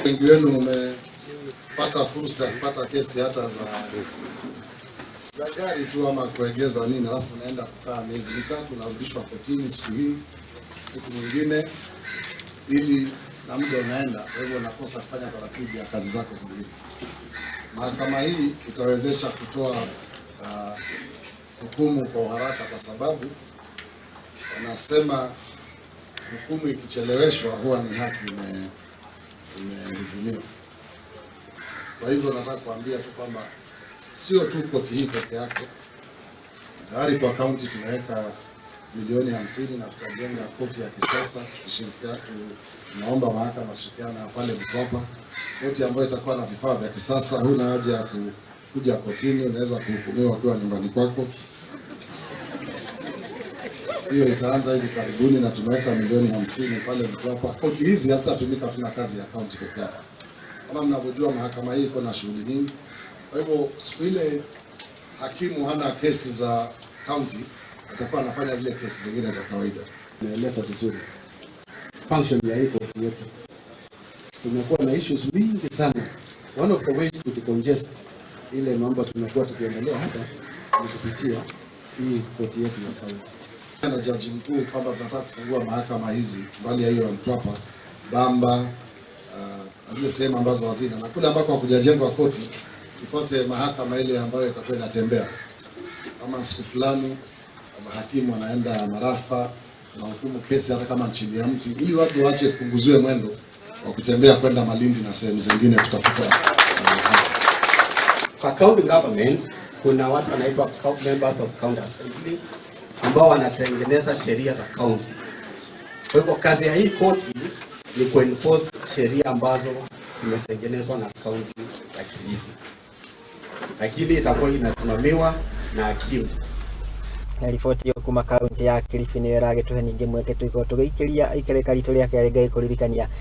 Wengi wenu umepata fursa ya kupata kesi hata za gari tu ama kuegeza nini, alafu unaenda kukaa miezi mitatu, unarudishwa kotini siku hii siku nyingine, ili na muda unaenda, kwa hivyo unakosa kufanya taratibu ya kazi zako zingine. Mahakama hii itawezesha kutoa hukumu kwa haraka, kwa sababu wanasema hukumu ikicheleweshwa huwa ni haki imehujumiwa. Kwa hivyo nataka kuambia tu kwamba sio tu koti hii peke yake. Tayari kwa kaunti tumeweka milioni 50 na tutajenga koti ya kisasa tukishirikiana. Tunaomba mahakama shirikiana pale Mtwapa, koti ambayo itakuwa na vifaa vya kisasa. Huna haja ya kuja kotini, unaweza kuhukumiwa ukiwa nyumbani kwako. Hiyo itaanza hivi karibuni na tumeweka milioni 50 pale Mtwapa. Koti hizi hazitatumika tuna kazi ya kaunti peke yake. Kama mnavyojua mahakama hii iko na shughuli nyingi. Kwa hivyo siku ile hakimu hana kesi za kaunti, atakuwa anafanya zile kesi zingine za kawaida. Naeleza vizuri function ya hii koti yetu. Tumekuwa na issues mingi sana. One of the ways to decongest ile mambo tumekuwa tukiendelea hapa ni kupitia hii koti yetu ya kaunti. Na jaji mkuu kwamba tunataka kufungua mahakama hizi mbali ya hiyo Mtwapa, Bamba, na zile sehemu ambazo hazina, na kule ambako hakujajengwa koti tupate mahakama ile ambayo itakuwa inatembea. Kama siku fulani hakimu anaenda Marafa na hukumu kesi hata kama chini ya mti, ili watu waache kupunguziwe mwendo wa kutembea kwenda Malindi na sehemu zingine tutafuta. Kwa county government kuna watu wanaitwa members of county assembly ambao wanatengeneza sheria za county. Kwa hivyo kazi ya hii koti ni kuenforce sheria ambazo zimetengenezwa na county ya Kilifi, lakini itakuwa inasimamiwa na hakimu. Riboti yo kuma kaunti ya Kilifi ni rage tuhe ninge mweke tuiko tugikiria ikereka ritu rya kere kuririkania